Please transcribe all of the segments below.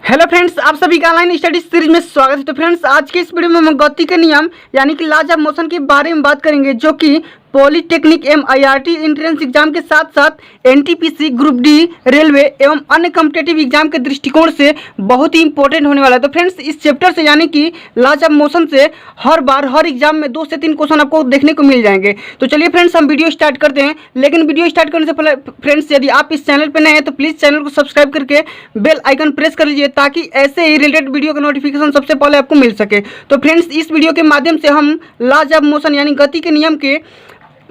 Hello friends, आप सभी का ऑनलाइन स्टडी सीरीज में स्वागत है। तो फ्रेंड्स, आज के इस वीडियो में हम गति के नियम यानी कि लॉज ऑफ मोशन के बारे में बात करेंगे, जो कि पॉलिटेक्निक एवं आईआरटी एंट्रेंस एग्जाम के साथ साथ एनटीपीसी, ग्रुप डी, रेलवे एवं अन्य कॉम्पिटेटिव एग्जाम के दृष्टिकोण से बहुत ही इंपॉर्टेंट होने वाला है। तो फ्रेंड्स, इस चैप्टर से यानी कि लॉज ऑफ मोशन से हर बार हर एग्जाम में 2 से 3 क्वेश्चन आपको देखने को मिल जाएंगे। तो चलिए फ्रेंड्स, हम वीडियो स्टार्ट करते हैं। लेकिन वीडियो स्टार्ट करने से पहले फ्रेंड्स, यदि आप इस चैनल पर नए हैं तो प्लीज़ चैनल को सब्सक्राइब करके बेल आइकन प्रेस कर लीजिए, ताकि ऐसे ही रिलेटेड वीडियो का नोटिफिकेशन सबसे पहले आपको मिल सके। तो फ्रेंड्स, इस वीडियो के माध्यम से हम लॉज ऑफ मोशन यानी गति के नियम के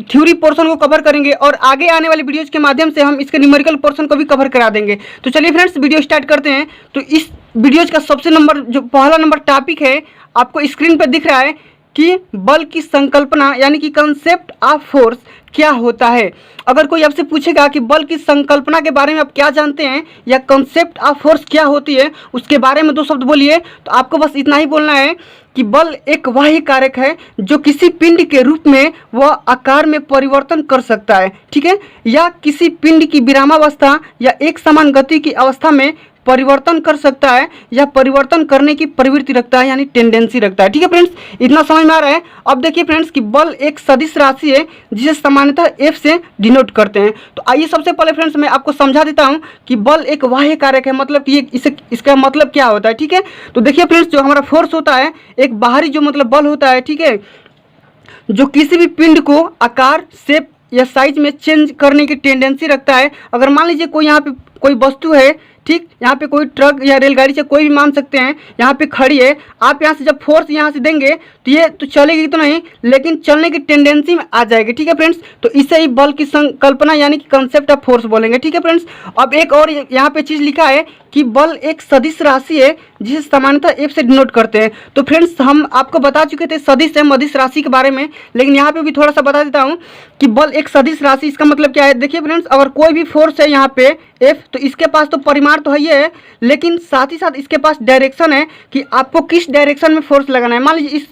थ्योरी पोर्शन को कवर करेंगे और आगे आने वाली वीडियोज के माध्यम से हम इसके न्यूमेरिकल पोर्शन को भी कवर करा देंगे। तो चलिए फ्रेंड्स, वीडियो स्टार्ट करते हैं। तो इस वीडियोज का सबसे जो पहला नंबर टॉपिक है, आपको स्क्रीन पर दिख रहा है कि बल की संकल्पना यानी कि कंसेप्ट ऑफ फोर्स क्या होता है। अगर कोई आपसे पूछेगा कि बल की संकल्पना के बारे में आप क्या जानते हैं या कंसेप्ट ऑफ फोर्स क्या होती है, उसके बारे में 2 शब्द बोलिए, तो आपको बस इतना ही बोलना है कि बल एक बाह्य कारक है जो किसी पिंड के रूप में वह आकार में परिवर्तन कर सकता है, ठीक है, या किसी पिंड की विरामावस्था या एक समान गति की अवस्था में परिवर्तन कर सकता है या परिवर्तन करने की प्रवृत्ति रखता है, यानी टेंडेंसी रखता है। ठीक है फ्रेंड्स, इतना समझ में आ रहा है। अब देखिए फ्रेंड्स कि बल एक सदिश राशि है जिसे सामान्यतः F से डिनोट करते हैं। तो आइए सबसे पहले फ्रेंड्स मैं आपको समझा देता हूं कि बल एक बाह्य कारक है, मतलब कि इसका मतलब क्या होता है। ठीक है, तो देखिए फ्रेंड्स, जो हमारा फोर्स होता है एक बाहरी जो मतलब बल होता है, ठीक है, जो किसी भी पिंड को आकार, शेप या साइज में चेंज करने की टेंडेंसी रखता है। अगर मान लीजिए कोई यहाँ पे कोई वस्तु है, ठीक, यहाँ पे कोई ट्रक या रेलगाड़ी से कोई भी मान सकते हैं, यहाँ पे खड़ी है, आप यहाँ से जब फोर्स यहाँ से देंगे तो ये तो चलेगी तो नहीं, लेकिन चलने की टेंडेंसी में आ जाएगी। ठीक है फ्रेंड्स, तो इसे ही बल की संकल्पना यानी कि कंसेप्ट ऑफ फोर्स बोलेंगे। ठीक है फ्रेंड्स, अब एक और यहाँ पे चीज़ लिखा है कि बल एक सदिश राशि है जिसे सामान्यतः F से डिनोट करते हैं। तो फ्रेंड्स, हम आपको बता चुके थे सदिश एवं अदिश राशि के बारे में, लेकिन यहाँ पे भी थोड़ा सा बता देता हूँ कि बल एक सदिश राशि, इसका मतलब क्या है। देखिए फ्रेंड्स, अगर कोई भी फोर्स है यहाँ पे F, तो इसके पास तो परिमाण तो है ही है, लेकिन साथ ही साथ इसके पास डायरेक्शन है कि आपको किस डायरेक्शन में फोर्स लगाना है। मान लीजिए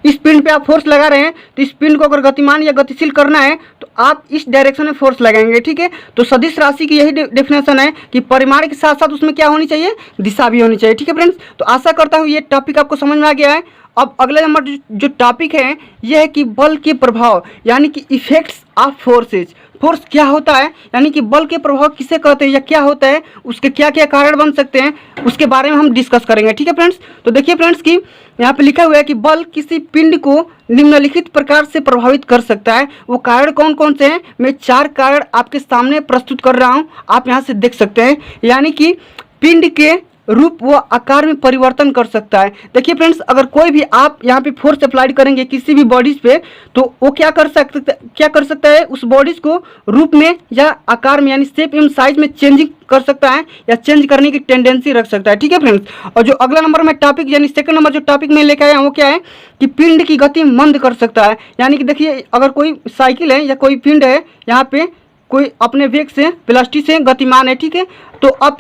इस पिंड पे आप फोर्स लगा रहे हैं, तो इस पिंड को अगर गतिमान या गतिशील करना है तो आप इस डायरेक्शन में फोर्स लगाएंगे। ठीक है, तो सदिश राशि की यही डेफिनेशन है कि परिमाण के साथ साथ उसमें क्या होनी चाहिए, दिशा भी होनी चाहिए। ठीक है फ्रेंड्स, तो आशा करता हूँ ये टॉपिक आपको समझ में आ गया है। अब अगला नंबर जो टॉपिक है यह है कि बल के प्रभाव यानी कि इफेक्ट्स ऑफ फोर्सेज। फोर्स क्या होता है, यानी कि बल के प्रभाव किसे कहते हैं या क्या होता है, उसके क्या क्या कारण बन सकते हैं, उसके बारे में हम डिस्कस करेंगे। ठीक है फ्रेंड्स, तो देखिए फ्रेंड्स कि यहाँ पे लिखा हुआ है कि बल किसी पिंड को निम्नलिखित प्रकार से प्रभावित कर सकता है। वो कारण कौन कौन से हैं, मैं 4 कारण आपके सामने प्रस्तुत कर रहा हूँ, आप यहाँ से देख सकते हैं। यानी कि पिंड के रूप व आकार में परिवर्तन कर सकता है। देखिए फ्रेंड्स, अगर कोई भी आप यहाँ पे फोर्स अप्लाई करेंगे किसी भी बॉडीज पे, तो वो क्या कर सकता है, उस बॉडीज को रूप में या आकार में यानी शेप एवं साइज में चेंजिंग कर सकता है या चेंज करने की टेंडेंसी रख सकता है। ठीक है फ्रेंड्स, और जो अगला नंबर में टॉपिक यानी सेकंड नंबर जो टॉपिक में लेकर आया हूँ वो क्या है कि पिंड की गति मंद कर सकता है। यानी कि देखिए, अगर कोई साइकिल है या कोई पिंड है, यहाँ पे कोई अपने वेग से वेलोसिटी से गतिमान है, ठीक है, तो आप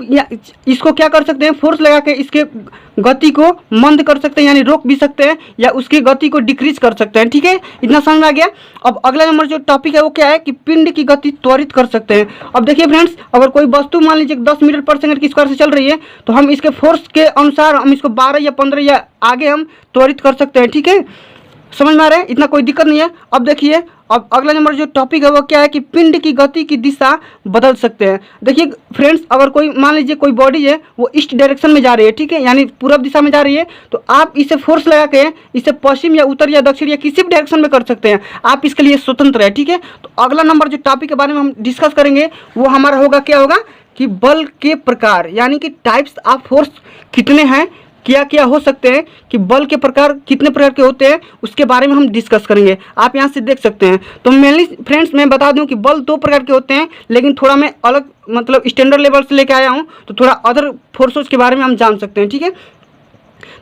इसको क्या कर सकते हैं, फोर्स लगा के इसके गति को मंद कर सकते हैं, यानी रोक भी सकते हैं या उसकी गति को डिक्रीज कर सकते हैं। ठीक है, इतना समझ में आ गया। अब अगला नंबर जो टॉपिक है वो क्या है कि पिंड की गति त्वरित कर सकते हैं। अब देखिए फ्रेंड्स, अगर कोई वस्तु मान लीजिए 10 मीटर पर सेकंड की स्क्वायर से चल रही है, तो हम इसके फोर्स के अनुसार हम इसको 12 या 15 या आगे हम त्वरित कर सकते हैं। ठीक है, समझ में आ रहा है, इतना कोई दिक्कत नहीं है। अब देखिए, अब अगला नंबर जो टॉपिक है वो क्या है कि पिंड की गति की दिशा बदल सकते हैं। देखिए फ्रेंड्स, अगर कोई मान लीजिए कोई बॉडी है वो ईस्ट डायरेक्शन में जा रही है, ठीक है, यानी पूरब दिशा में जा रही है, तो आप इसे फोर्स लगा के इसे पश्चिम या उत्तर या दक्षिण या किसी भी डायरेक्शन में कर सकते हैं, आप इसके लिए स्वतंत्र है। ठीक है, तो अगला नंबर जो टॉपिक के बारे में हम डिस्कस करेंगे वो हमारा होगा, क्या होगा कि बल के प्रकार यानी कि टाइप्स ऑफ फोर्स कितने हैं, क्या क्या हो सकते हैं, कि बल के प्रकार कितने प्रकार के होते हैं, उसके बारे में हम डिस्कस करेंगे। आप यहाँ से देख सकते हैं। तो मेनली फ्रेंड्स मैं बता दूं कि बल 2 प्रकार के होते हैं, लेकिन थोड़ा मैं अलग मतलब स्टैंडर्ड लेवल से लेके आया हूँ, तो थोड़ा अदर फोर्सेस के बारे में हम जान सकते हैं। ठीक है,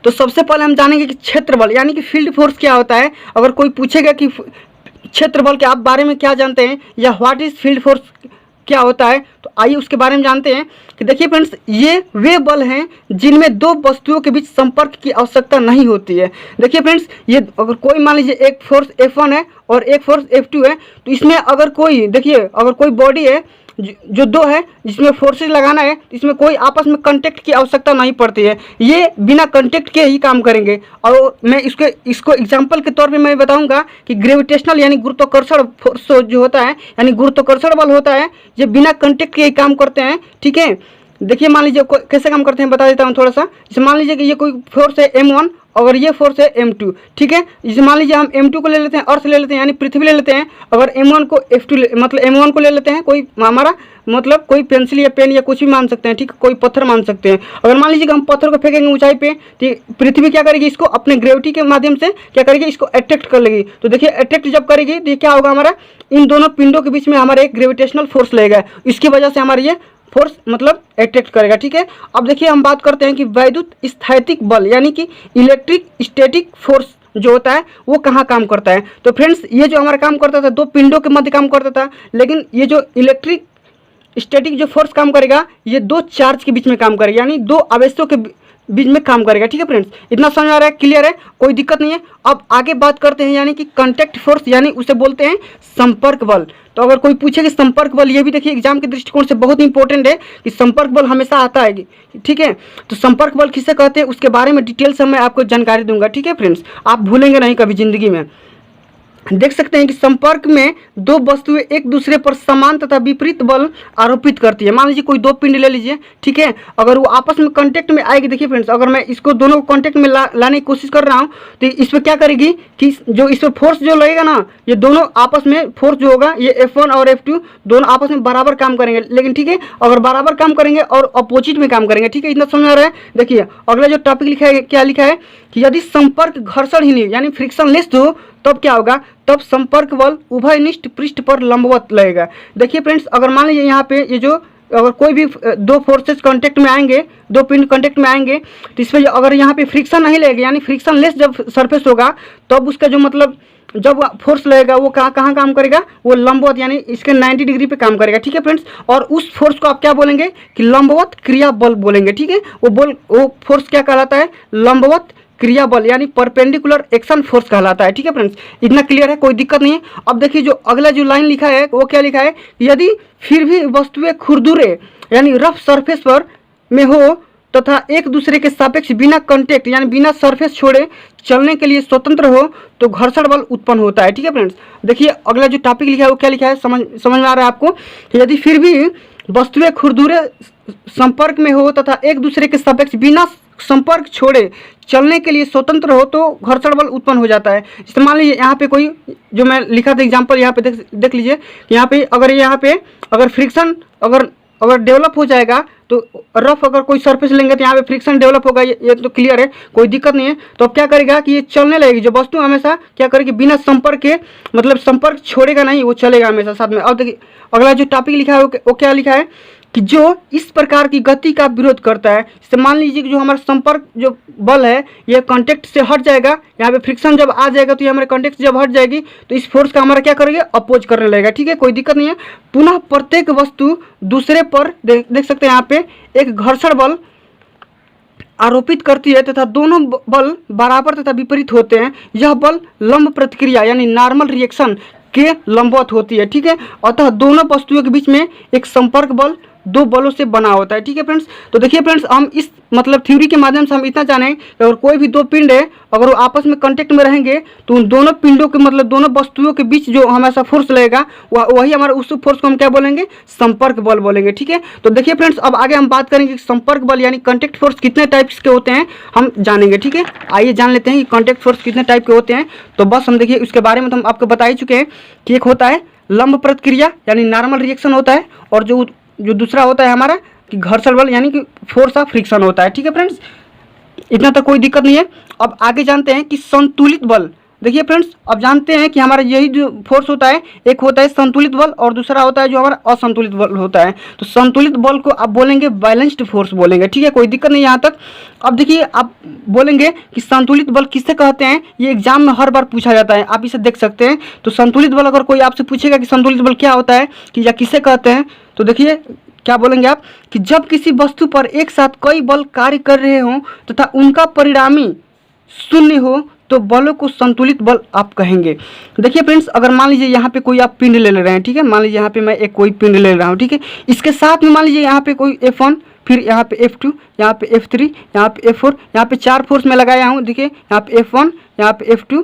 तो सबसे पहले हम जानेंगे कि क्षेत्र बल यानी कि फील्ड फोर्स क्या होता है। अगर कोई पूछेगा कि क्षेत्र बल के आप बारे में क्या जानते हैं या व्हाट इज फील्ड फोर्स क्या होता है, तो आइए उसके बारे में जानते हैं। कि देखिए फ्रेंड्स, ये वे बल हैं जिनमें 2 वस्तुओं के बीच संपर्क की आवश्यकता नहीं होती है। देखिए फ्रेंड्स, ये अगर कोई मान लीजिए एक फोर्स F1 है और एक फोर्स F2 है, तो इसमें अगर कोई देखिए अगर कोई बॉडी है जो दो है जिसमें फोर्सेज लगाना है, इसमें कोई आपस में कांटेक्ट की आवश्यकता नहीं पड़ती है, ये बिना कांटेक्ट के ही काम करेंगे। और मैं इसको एग्जांपल के तौर पे मैं बताऊंगा कि ग्रेविटेशनल यानी गुरुत्वाकर्षण फोर्स जो होता है, यानी गुरुत्वाकर्षण बल होता है, ये बिना कांटेक्ट के ही काम करते हैं। ठीक है, देखिए मान लीजिए कैसे काम करते हैं बता देता हूँ थोड़ा सा। जैसे मान लीजिए कि ये कोई फोर्स है m1 अगर ये फोर्स है m2। ठीक है, जैसे मान लीजिए हम m2 को ले लेते हैं, अर्थ ले लेते हैं यानी पृथ्वी ले लेते हैं। अगर m1 को f2 मतलब m1 को ले लेते हैं, कोई हमारा मतलब कोई पेंसिल या पेन या कुछ भी मान सकते हैं। ठीक है, कोई पत्थर मान सकते हैं। अगर मान लीजिए कि हम पत्थर को फेंकेंगे ऊंचाई पे, तो पृथ्वी क्या करेगी, इसको अपने ग्रेविटी के माध्यम से क्या करेगी, इसको अट्रैक्ट कर लेगी। तो देखिए अट्रैक्ट जब करेगी तो क्या होगा, हमारा इन दोनों पिंडों के बीच में हमारा एक ग्रेविटेशनल फोर्स लगेगा, इसकी वजह से हमारी ये फोर्स मतलब अट्रैक्ट करेगा। ठीक है, अब देखिए हम बात करते हैं कि वैद्युत स्थैतिक बल यानी कि इलेक्ट्रिक स्टैटिक फोर्स जो होता है वो कहाँ काम करता है। तो फ्रेंड्स ये जो हमारा काम करता था दो पिंडों के मध्य काम करता था, लेकिन ये जो इलेक्ट्रिक स्टैटिक जो फोर्स काम करेगा ये दो चार्ज के बीच में काम करेगा, यानी दो आवेशों के बीच में काम करेगा। ठीक है फ्रेंड्स, इतना समझ आ रहा है, क्लियर है, कोई दिक्कत नहीं है। अब आगे बात करते हैं यानी कि कांटेक्ट फोर्स, यानी उसे बोलते हैं संपर्क बल। तो अगर कोई पूछे कि संपर्क बल, ये भी देखिए एग्जाम के दृष्टिकोण से बहुत इंपॉर्टेंट है कि संपर्क बल हमेशा आता है। ठीक है, तो संपर्क बल किसे कहते हैं उसके बारे में डिटेल से मैं आपको जानकारी दूंगा। ठीक है फ्रेंड्स, आप भूलेंगे नहीं कभी जिंदगी में। देख सकते हैं कि संपर्क में दो वस्तुएं एक दूसरे पर समान तथा विपरीत बल आरोपित करती है। मान लीजिए कोई दो पिंड ले लीजिए, ठीक है, अगर वो आपस में कांटेक्ट में आएगी, देखिए फ्रेंड्स अगर मैं इसको दोनों को कांटेक्ट में लाने की कोशिश कर रहा हूँ तो इस पर क्या करेगी कि जो इस पर फोर्स जो लगेगा ना, ये दोनों आपस में फोर्स जो होगा ये F1 और F2 दोनों आपस में बराबर काम करेंगे। लेकिन ठीक है, अगर बराबर काम करेंगे और अपोजिट में काम करेंगे। ठीक है, इतना समझ आ रहा है। देखिए अगला जो टॉपिक लिखा है, क्या लिखा है कि यदि संपर्क घर्षणहीन यानी फ्रिक्शनलेस हो तब क्या होगा, तब संपर्क बल उभयनिष्ठ पृष्ठ पर लंबवत लगेगा। देखिए फ्रेंड्स, अगर मान लीजिए यहाँ पे ये जो अगर कोई भी दो फोर्सेस कांटेक्ट में आएंगे, दो पिंड कांटेक्ट में आएंगे, तो इसमें अगर यहाँ पे फ्रिक्शन नहीं लगेगा यानी फ्रिक्शनलेस जब सरफेस होगा तब उसका जो मतलब जब फोर्स लगेगा वो कहाँ काम करेगा, वो लंबवत यानी इसके 90 डिग्री पे काम करेगा। ठीक है फ्रेंड्स, और उस फोर्स को आप क्या बोलेंगे कि लंबवत क्रिया बल बोलेंगे। ठीक है, वो फोर्स क्या कहलाता है, लंबवत क्रिया बल यानी परपेंडिकुलर एक्शन फोर्स कहलाता है। ठीक है फ्रेंड्स, इतना क्लियर है, कोई दिक्कत नहीं है। अब देखिए जो अगला जो लाइन लिखा है वो क्या लिखा है, यदि फिर भी वस्तुएं खुरदुरे यानी रफ सरफेस पर में हो तथा एक दूसरे के सापेक्ष बिना कांटेक्ट यानी बिना सरफेस छोड़े चलने के लिए स्वतंत्र हो तो घर्षण बल उत्पन्न होता है। ठीक है फ्रेंड्स, देखिए अगला जो टॉपिक लिखा है वो क्या लिखा है, समझ में आ रहा है आपको। यदि फिर भी वस्तुएं खुरदुरे संपर्क में हो तथा एक दूसरे के सापेक्ष बिना संपर्क छोड़े चलने के लिए स्वतंत्र हो तो घर्षण बल उत्पन्न हो जाता है। जैसे मान लीजिए यहाँ पे कोई जो मैं लिखा था एग्जांपल, यहाँ पे देख लीजिए, यहाँ पे अगर फ्रिक्शन अगर डेवलप हो जाएगा तो रफ अगर कोई सरफेस लेंगे तो यहाँ पे फ्रिक्शन डेवलप होगा, ये तो क्लियर है, कोई दिक्कत नहीं है। तो अब क्या करेगा कि ये चलने लगेगी, जो वस्तु हमेशा क्या करेगी बिना संपर्क के मतलब संपर्क छोड़ेगा नहीं, वो चलेगा हमेशा साथ में। अब देखिए अगला जो टॉपिक लिखा है वो क्या लिखा है कि जो इस प्रकार की गति का विरोध करता है। जैसे मान लीजिए कि जो हमारा संपर्क जो बल है ये कांटेक्ट से हट जाएगा, यहाँ पे फ्रिक्शन जब आ जाएगा तो ये हमारे कांटेक्ट से जब हट जाएगी तो इस फोर्स का हमारा क्या करेंगे, अपोज करने लगेगा। ठीक है, कोई दिक्कत नहीं है। पुनः प्रत्येक वस्तु दूसरे पर देख सकते हैं यहाँ पे एक घर्षण बल आरोपित करती है तथा दोनों बल बराबर तथा विपरीत होते हैं। यह बल लंब प्रतिक्रिया यानी नॉर्मल रिएक्शन के लंबवत होती है। ठीक है, अतः दोनों वस्तुओं के बीच में एक संपर्क बल दो बलों से बना होता है। ठीक है फ्रेंड्स, तो देखिए फ्रेंड्स हम इस मतलब थ्योरी के माध्यम से हम इतना जानें कि अगर कोई भी दो पिंड है अगर वो आपस में कांटेक्ट में रहेंगे तो उन दोनों पिंडों के मतलब दोनों वस्तुओं के बीच जो हमेशा फोर्स लगेगा वही हमारा उस फोर्स को हम क्या बोलेंगे, संपर्क बल बोलेंगे। ठीक है, तो देखिए फ्रेंड्स अब आगे हम बात करेंगे कि संपर्क बल यानी कांटेक्ट फोर्स कितने टाइप्स के होते हैं हम जानेंगे। ठीक है, आइए जान लेते हैं कि कांटेक्ट फोर्स कितने टाइप के होते हैं। तो बस हम देखिए उसके बारे में तो हम आपको बता ही चुके हैं कि एक होता है लंब प्रतिक्रिया यानी नॉर्मल रिएक्शन होता है, और जो दूसरा होता है हमारा कि घर्षण बल यानी कि फोर्स ऑफ फ्रिक्शन होता है। ठीक है फ्रेंड्स, इतना तो कोई दिक्कत नहीं है। अब आगे जानते हैं कि संतुलित बल। देखिए फ्रेंड्स अब जानते हैं कि हमारा यही जो फोर्स होता है, एक होता है संतुलित बल और दूसरा होता है जो हमारा असंतुलित बल होता है। तो संतुलित बल को आप बोलेंगे बैलेंस्ड फोर्स बोलेंगे। ठीक है, कोई दिक्कत नहीं यहाँ तक। अब देखिए आप बोलेंगे कि संतुलित बल किससे कहते हैं, ये एग्जाम में हर बार पूछा जाता है, आप इसे देख सकते हैं। तो संतुलित बल अगर कोई आपसे पूछेगा कि संतुलित बल क्या होता है कि या किसे कहते हैं, तो देखिए क्या बोलेंगे आप कि जब किसी वस्तु पर एक साथ कई बल कार्य कर रहे हों तथा उनका परिणामी शून्य हो तो बलों को संतुलित बल आप कहेंगे। देखिए फ्रेंड्स, अगर मान लीजिए यहाँ पे कोई आप पिंड ले रहे हैं, ठीक है, मान लीजिए यहाँ पे मैं एक कोई पिंड ले रहा हूँ, ठीक है, इसके साथ में मान लीजिए यहाँ पे कोई F1, फिर यहाँ पे F2, यहाँ पे F3, यहाँ पे F4, यहाँ पे 4 फोर्स में लगाया हूँ। देखिए यहाँ पे F1, यहाँ पे F2,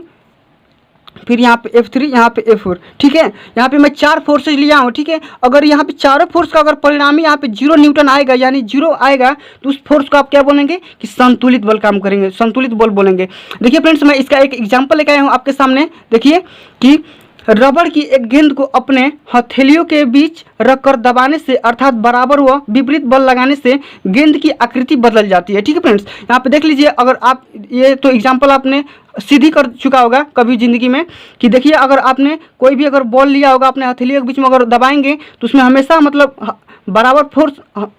फिर यहाँ पे F3, यहाँ पे F4, ठीक है, यहाँ पे मैं 4 फोर्सेज लिया हूँ, ठीक है। अगर यहाँ पे चारों फोर्स का अगर परिणामी यहाँ पे 0 न्यूटन आएगा यानी 0 आएगा तो उस फोर्स को आप क्या बोलेंगे कि संतुलित बल काम करेंगे, संतुलित बल बोलेंगे। देखिए फ्रेंड्स, मैं इसका एक एग्जाम्पल लेकर आया हूँ आपके सामने। देखिए कि रबड़ की एक गेंद को अपने हथेलियों के बीच रखकर दबाने से अर्थात बराबर व विपरीत बल लगाने से गेंद की आकृति बदल जाती है, ठीक है फ्रेंड्स। यहाँ पे देख लीजिए, अगर आप ये तो एग्जाम्पल आपने सीधी कर चुका होगा कभी ज़िंदगी में कि देखिए अगर आपने कोई भी अगर बॉल लिया होगा अपने हथेलियों के बीच में अगर दबाएंगे तो उसमें हमेशा मतलब बराबर फोर्स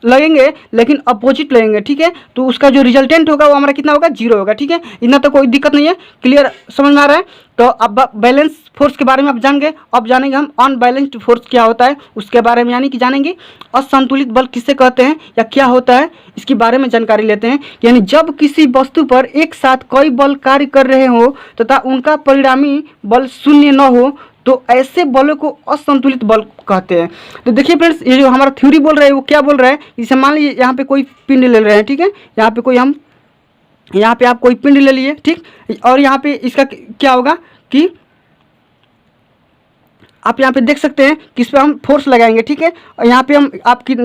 लगेंगे लेकिन अपोजिट लगेंगे, ठीक है। तो उसका जो रिजल्टेंट होगा वो हमारा कितना होगा, 0 होगा, ठीक है। इतना तो कोई दिक्कत नहीं है, क्लियर समझ में आ रहा है। तो अब बैलेंस फोर्स के बारे में आप जान गए, अब जानेंगे हम अनबैलेंस्ड फोर्स क्या होता है उसके बारे में, यानी कि जानेंगे असंतुलित बल किसे कहते हैं या क्या होता है इसके बारे में जानकारी लेते हैं। यानी जब किसी वस्तु पर एक साथ कई बल कार्य कर रहे हो तथा उनका परिणामी बल शून्य न हो तो ऐसे बलों को असंतुलित बल कहते हैं। तो देखिए फ्रेंड्स, ये जो हमारा थ्योरी बोल रहा है वो क्या बोल रहा है, जैसे मान लीजिए यहाँ पे कोई पिंड ले रहे हैं, ठीक है, यहाँ पे कोई हम यहाँ पे आप कोई पिंड ले लिए, ठीक, और यहाँ पे इसका क्या होगा कि आप यहाँ पे देख सकते हैं कि इस पर हम फोर्स लगाएंगे, ठीक है, और यहाँ पे हम आपकी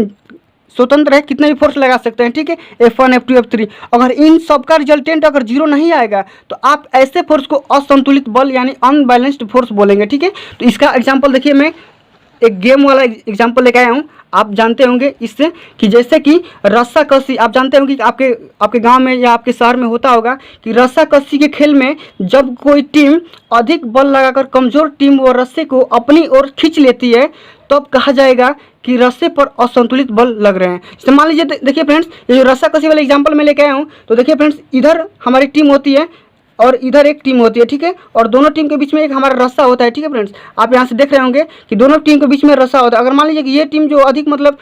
स्वतंत्र है कितने भी फोर्स लगा सकते हैं, ठीक है, F1, F2, F3। अगर इन सब का रिजल्टेंट अगर 0 नहीं आएगा तो आप ऐसे फोर्स को असंतुलित बल यानी अनबैलेंस्ड फोर्स बोलेंगे, ठीक है। तो इसका एग्जांपल देखिए, मैं एक गेम वाला एग्जांपल लेकर आया हूँ। आप जानते होंगे इससे कि जैसे कि रस्सा कस्सी, आप जानते होंगे कि आपके गांव में या आपके शहर में होता होगा कि रस्सा कस्सी के खेल में जब कोई टीम अधिक बल लगाकर कमज़ोर टीम वो रस्से को अपनी ओर खींच लेती है तब कहा जाएगा कि रस्से पर असंतुलित बल लग रहे हैं। जैसे मान लीजिए, देखिए फ्रेंड्स, ये जो रस्सा कस्सी वाला एग्जाम्पल मैं लेके आया हूँ, तो देखिए फ्रेंड्स, इधर हमारी टीम होती है और इधर एक टीम होती है, ठीक है, और दोनों टीम के बीच में एक हमारा रस्सा होता है, ठीक है फ्रेंड्स। आप यहाँ से देख रहे होंगे कि दोनों टीम के बीच में रस्सा होता है। अगर मान लीजिए कि ये टीम जो अधिक मतलब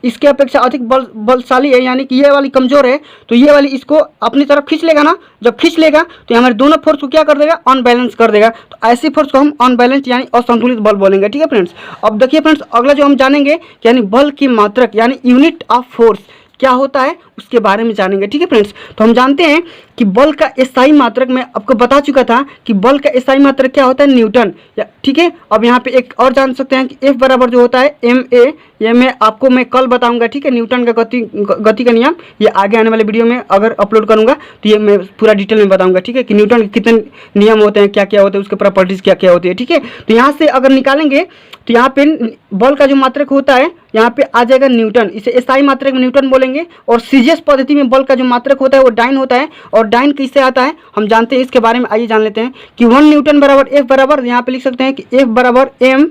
इसके अपेक्षा अधिक बलशाली है यानी कि ये वाली कमज़ोर है तो ये वाली इसको अपनी तरफ खींच लेगा ना, जब खींच लेगा तो हमारे दोनों फोर्स को क्या कर देगा, अनबैलेंस कर देगा। तो ऐसी फोर्स को हम अनबैलेंस यानी असंतुलित बल बोलेंगे, ठीक है फ्रेंड्स। अब देखिए फ्रेंड्स, अगला जो हम जानेंगे यानी बल की मात्रक यानी यूनिट ऑफ फोर्स क्या होता है उसके बारे में जानेंगे, ठीक है फ्रेंड्स। तो हम जानते हैं कि बल का SI मात्रक, मैं आपको बता चुका था कि बल का SI मात्रक क्या होता है, न्यूटन, ठीक है। अब यहाँ पे एक और जान सकते हैं कि F बराबर जो होता है MA, ये मैं कल बताऊंगा, ठीक है। न्यूटन का गति का नियम ये आगे आने वाले वीडियो में अगर अपलोड करूंगा तो ये मैं पूरा डिटेल में बताऊंगा, ठीक है, कि न्यूटन के कितने नियम होते हैं, क्या क्या होते हैं, उसके प्रॉपर्टीज क्या क्या होती है, ठीक है। तो यहाँ से अगर निकालेंगे तो यहाँ पे बल का जो मात्रक होता है यहाँ पे आ जाएगा न्यूटन, इसे SI मात्रक में न्यूटन बोलेंगे। और सीजीएस पद्धति में बल का जो मात्रक होता है वो डाइन होता है। और डाइन किससे आता है हम जानते हैं, इसके बारे में आइए जान लेते हैं कि 1 न्यूटन बराबर F बराबर, यहाँ पे लिख सकते हैं कि F बराबर M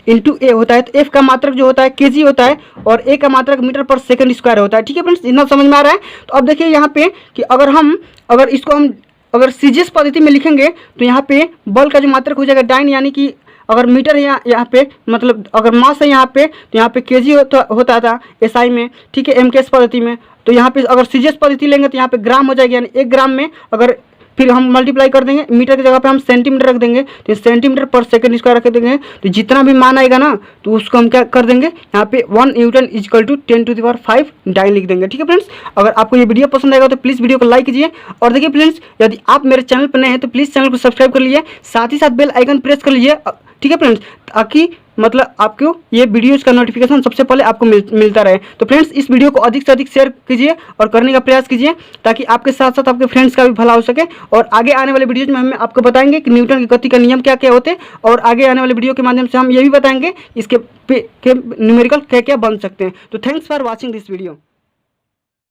इंटू A होता है। तो F का मात्रक जो होता है kg होता है और A का मात्रक मीटर पर सेकंड स्क्वायर होता है, ठीक है फ्रेंड्स, इतना समझ में आ रहा है। तो अब देखिए यहाँ पे कि अगर इसको हम सीजीएस पद्धति में लिखेंगे तो यहाँ पे बल का जो मात्रक हो जाएगा डाइन, यानी कि अगर मीटर है यहाँ पे मतलब अगर मास है यहाँ पे तो यहाँ पे kg होता था SI में, ठीक है, MKS पद्धति में। तो यहाँ पे अगर सीजीएस पद्धति लेंगे तो यहाँ पे ग्राम हो जाएगी, यानी 1 ग्राम में अगर फिर हम मल्टीप्लाई कर देंगे, मीटर की जगह पे हम सेंटीमीटर रख देंगे तो सेंटीमीटर पर सेकंड स्क्वायर रख देंगे। तो जितना भी मान आएगा ना तो उसको हम क्या कर देंगे, यहाँ पे 1 न्यूटन इक्वल टू 10⁵ डाइन लिख देंगे, ठीक है फ्रेंड्स। अगर आपको ये वीडियो पसंद आएगा तो प्लीज़ वीडियो को लाइक कीजिए। और देखिए फ्रेंड्स, यदि आप मेरे चैनल पर नए हैं तो प्लीज़ चैनल को सब्सक्राइब कर लीजिए, साथ ही साथ बेल आइकन प्रेस कर लीजिए, ठीक है फ्रेंड्स, ताकि मतलब आपको ये वीडियोज़ का नोटिफिकेशन सबसे पहले आपको मिलता रहे। तो फ्रेंड्स, इस वीडियो को अधिक से अधिक शेयर कीजिए और करने का प्रयास कीजिए ताकि आपके साथ साथ आपके फ्रेंड्स का भी भला हो सके। और आगे आने वाले वीडियोज़ में हम आपको बताएंगे कि न्यूटन की गति का नियम क्या क्या होते हैं, और आगे आने वाले वीडियो के माध्यम से हम ये भी बताएंगे इसके न्यूमेरिकल क्या क्या बन सकते हैं। तो thanks for watching this video.